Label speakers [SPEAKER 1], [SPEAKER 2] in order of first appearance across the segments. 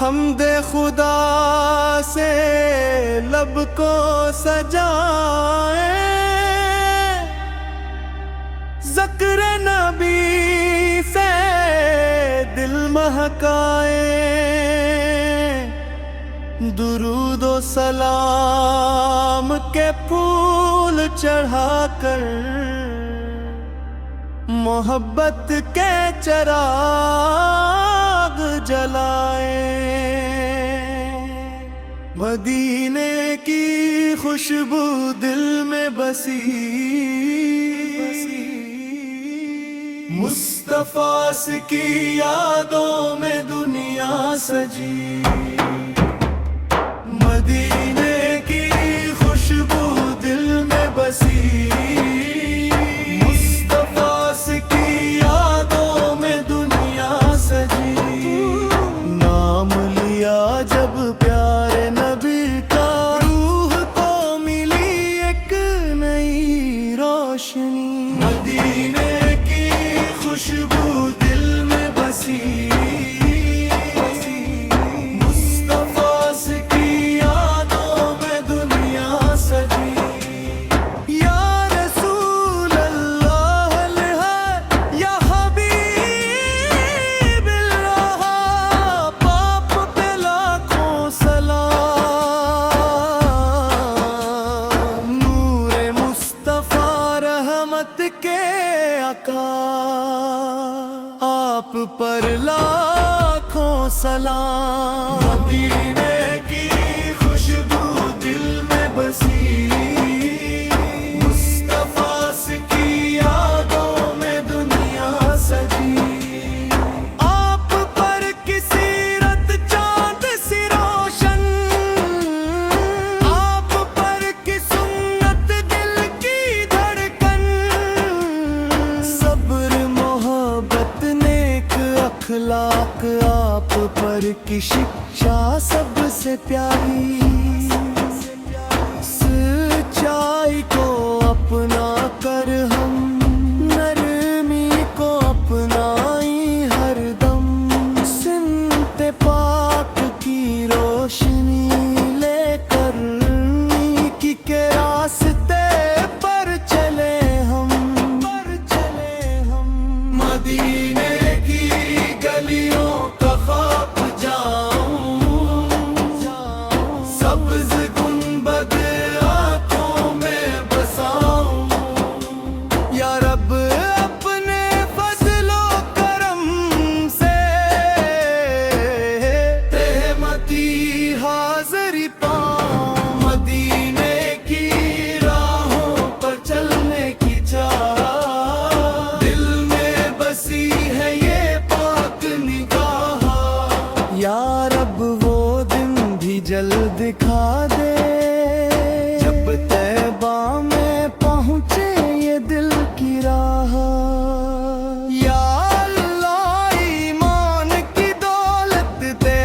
[SPEAKER 1] حمد خدا سے لب کو سجائے، ذکر نبی سے دل مہکائے، درود و سلام کے پھول چڑھا کر محبت کے چراغ جلائے۔ مدینے کی خوشبو دل میں بسی، مصطفیٰ کی یادوں میں دنیا سجی۔ مدینے کی خوشبو دل میں بسی، مصطفیٰ کی یادوں میں دنیا سجی۔ نام لیا جب پیارے نبی کا، روح کو ملی ایک نئی روشنی۔ مدینے کی خوشبو دل میں بسی، آپ پر لاکھوں سلام۔ مدینے کی خوشبو دل میں بسی، مصطفیٰ کی یادوں میں دنیا سجی۔ آپ پر کسی رت چاند سی روشن، آپ پر کی سنت دل کی دھڑکن، صبر محبت نیک اخلاق آپ پر کی شکشا سب سے پیاری۔ سچائی کو اپنا کر ہم نرمی کو اپنائی ہر دم، سمت پاک کی روشنی لے کر نیکی کے راستے پر چلے ہم۔ مدینے کی گلیوں کا خواب جاؤں، سبز گنبد آنکھوں میں بساؤں، یا رب اپنے فضل و کرم سے تہمتی حاضری پاؤں۔ مدینے کی راہوں پر چلنے کی چاہ دل میں بسی ہے یہ پاک نگاہ، یا رب وہ دن بھی جلد دکھا دے جب طیبہ میں پہنچے یہ دل کی راہ۔ یا اللہ ایمان کی دولت دے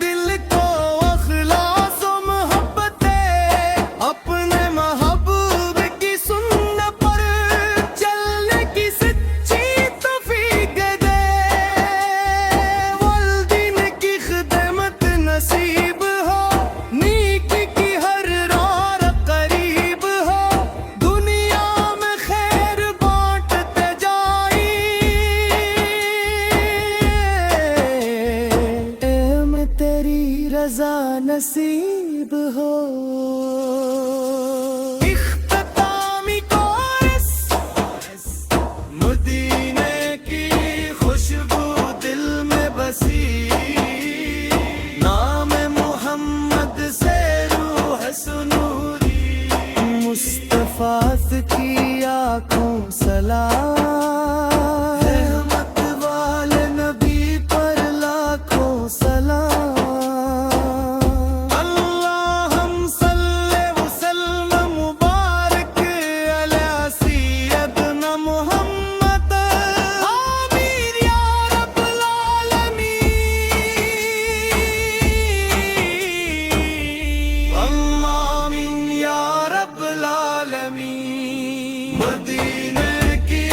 [SPEAKER 1] دل کو اخلاص و محبت دے، اپنے محبوب کی سنت پر چلنے کی سچی توفیق دے، والدین کی خدمت نصیب ہو، نیکی کی ہر راہ قریب ہو، دنیا میں خیر بانٹتے جائیں، میں تیری رضا نصیب ہو۔ اختتامی کورس، مدینے کی خوشبو دل میں بسی، نام محمد سے روح سنوری، مصطفیٰ کی آنکھوں سلام، رحمت والے نبی پر لاکھوں سلام۔ اللہم صلی وسلم مبارک علی سیدنا محمد، آمین یا رب العالمین، آمین یا رب العالمین۔ مدینے کی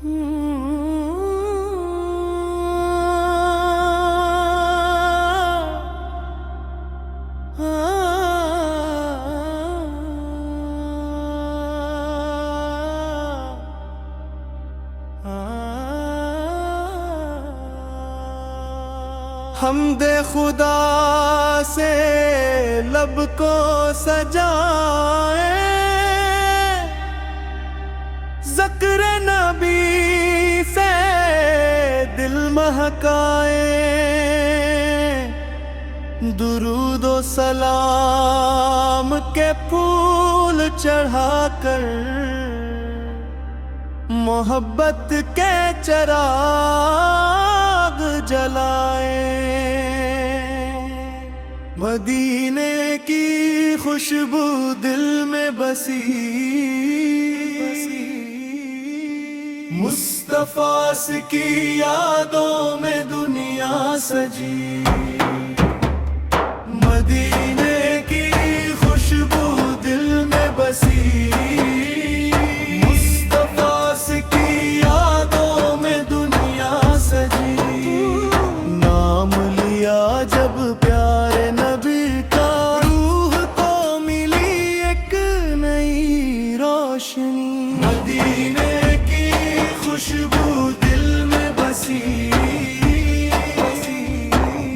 [SPEAKER 1] حمد خدا سے لب کو سجائے، ذکر نبی سے دل مہکائے، درود و سلام کے پھول چڑھا کر محبت کے چراغ جلائے، مدینے کی خوشبو دل میں بسی، مصطفیٰ کی یادوں میں دنیا سجی، مدینے کی خوشبو دل میں بسی، مدینے کی خوشبو دل میں بسی،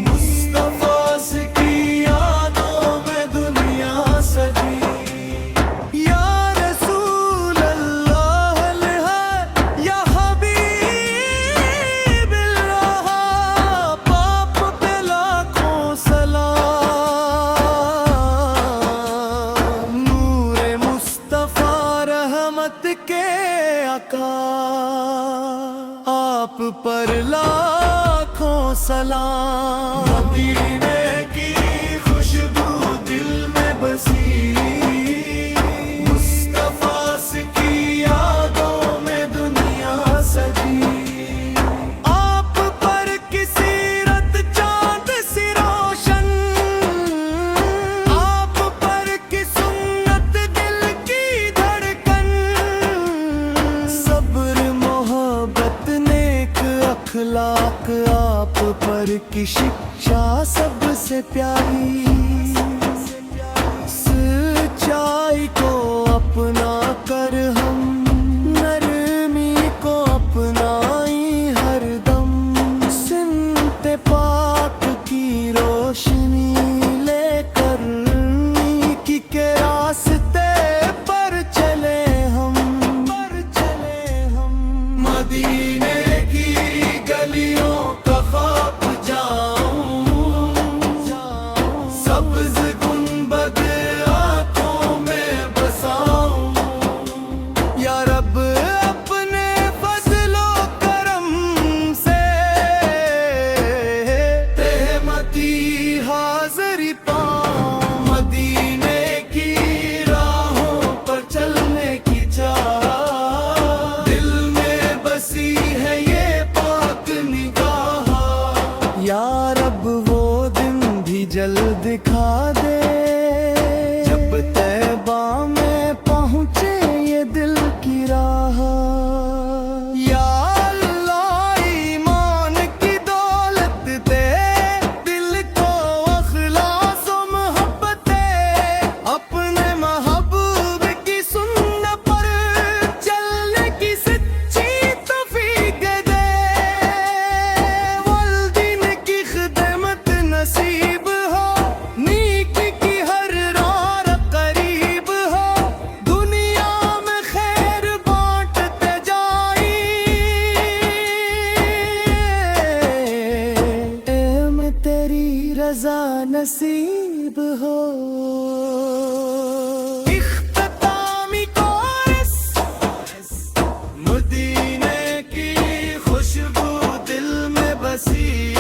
[SPEAKER 1] مصطفیٰ کی یادوں میں دنیا سجی، یا رسول اللہ ہے یا حبیب اللہ، باپ پہ لاکھوں سلام، نور مصطفیٰ رحمت کے آقا، آپ پر لاکھوں سلام، مدینے کی خوشبو دل میں بسی، مصطفیٰ کی یادوں میں دنیا سجی، آپ پر کسی رت چاند سی روشن، آپ پر کی سنت دل کی دھڑکن، صبر محبت نیک اخلاق آپ پر کی شکشا سب سے پیاری، سچائی کو اپنا کر ہم نرمی کو اپنائی ہر دم، سمت پاک کی روشنی لے کر نیکی کے راستے پر چلے ہم، مدینے کی گلیوں کا خواب جاؤں، سبز گنبد آنکھوں میں بساؤں، یا رب اپنے فضل و کرم سے رحمتی حاضری پاؤں، مدینے کی راہوں پر چلنے کی چاہ دل میں بسی ہے یہ پاک نگاہ، یا رب وہ دن بھی جلد دکھا دے جب طیبہ میں پہنچے یہ دل کی راہ، یا اللہ ایمان کی دولت دے دل کو اخلاص و محبت دے، اپنے محبوب کی سنت پر چلنے کی سچی توفیق دے، والدین کی خدمت نصیب ہو، نیکی کی ہر راہ قریب ہو، دنیا میں خیر بانٹتے جائی، میں تیری رضا نصیب ہو، اختتامی کورس، مدینے کی خوشبو دل میں بسی،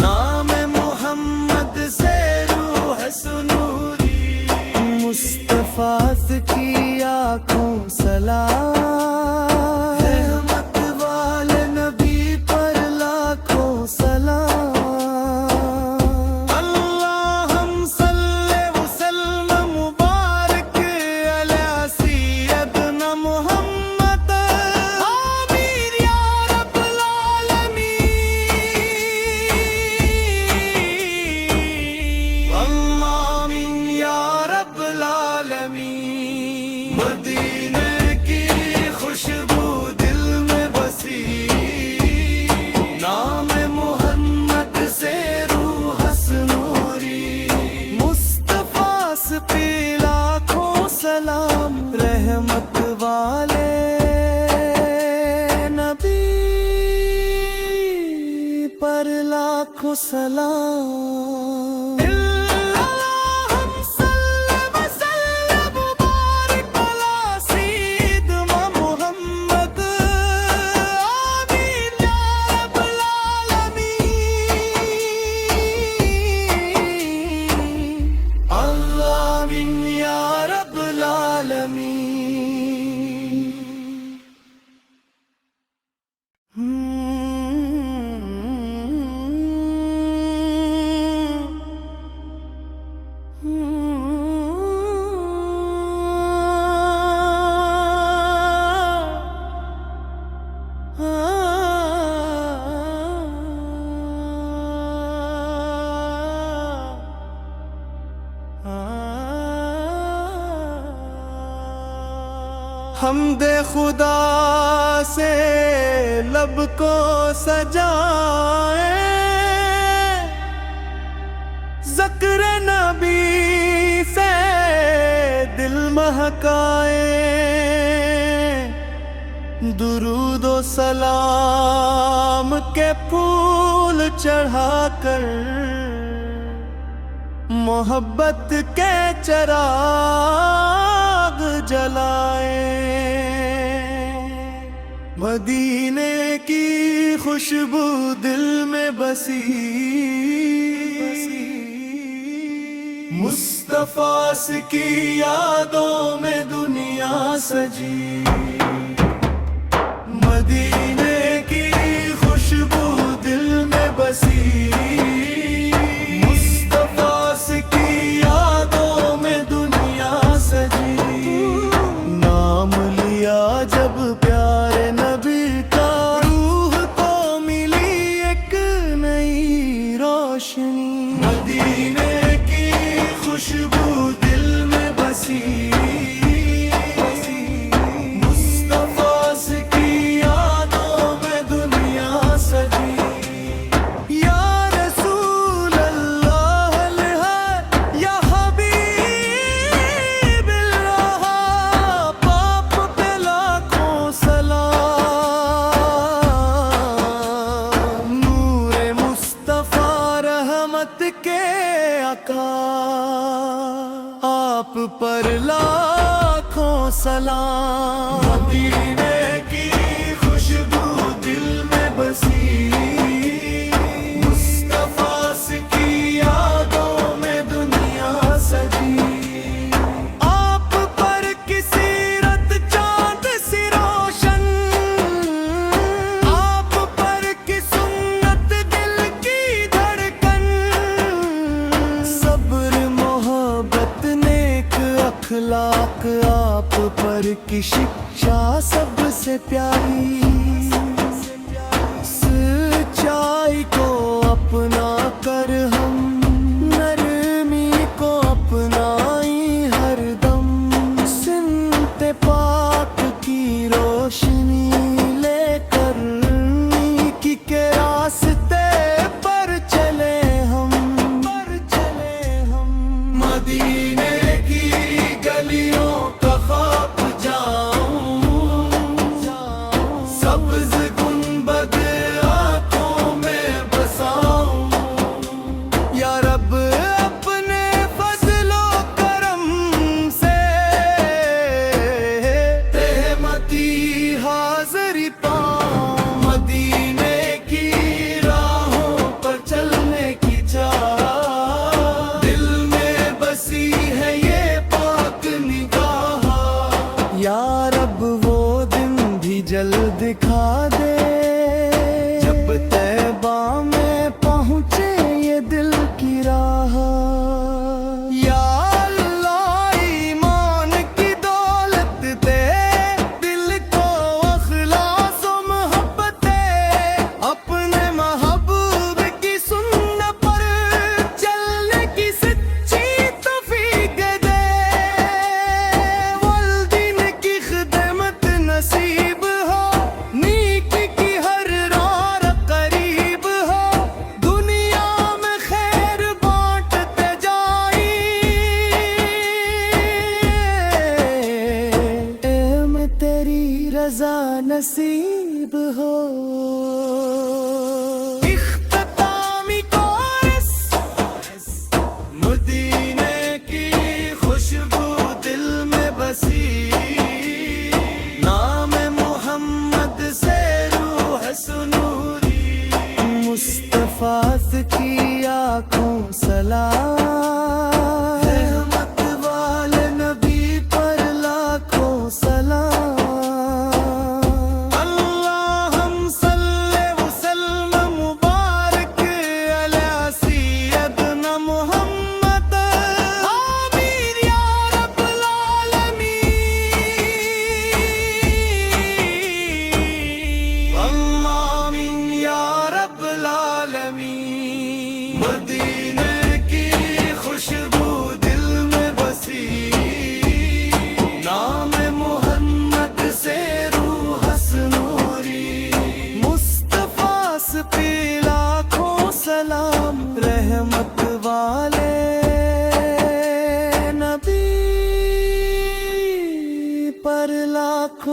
[SPEAKER 1] نام محمد سے روح سنوری، مصطفیٰ کی آنکھوں سلام، رحمت والے نبی پر لاکھوں سلام، اللہ لاکھوں سلام حمد خدا سے لب کو سجائے، ذکر نبی سے دل مہکائے، درود و سلام کے پھول چڑھا کر محبت کے چراغ جلائے، مدینے کی خوشبو دل میں بسی، مصطفیٰ کی یادوں میں دنیا سجی، مدینے کی خوشبو دل میں بسی، مصطفیٰ کی یادوں میں دنیا سجی، نام لیا جب پیارے نبی کا، روح کو ملی ایک نئی روشنی، مدینے کی خوشبو دل میں بسی، مصطفیٰ کی یادوں میں دنیا سجی، یا رسول اللہ یا حبیب اللہ، پاپ پہ لاکھوں سلام، نور مصطفیٰ رحمت کے آقا، آپ پر لاکھوں سلام، مدینے کی خوشبو دل میں بسی، مصطفیٰ کی یادوں میں دنیا سجی، آپ پر کی سیرت چاند سی روشن، آپ پر کی سنت دل کی دھڑکن، صبر محبت نیک اخلاق آپ پر کی شکشا سب سے پیاری، سچائی کو اپنا کر ہم نرمی کو اپنائی ہر دم، سمت پاک کی روشنی لے کر نیکی کے راستے پر چلے ہم، مدینے کی گلیوں کا خواب جاؤں، سبز گنبد آنکھوں میں بساؤں، یا رب اپنے فضل و کرم سے رحمتی حاضری پاؤں، مدینے کی راہوں پر چلنے کی چاہ دل میں بسی ہے یہ پاک نگاہ، یا رب وہ دن بھی جلد دکھا دے جب طیبہ میں پہنچے یہ دل کی راہ، یا اللہ ایمان کی دولت دے دل کو اخلاص و محبت دے، اپنے محبوب کی سنت پر چلنے کی سچی توفیق دے، والدین کی خدمت نصیب ہو، نیکی کی ہر راہ قریب ہو، دنیا میں خیر بانٹتے جائیں، میں تیری رضا نصیب ہو، اختتامی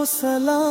[SPEAKER 1] سلام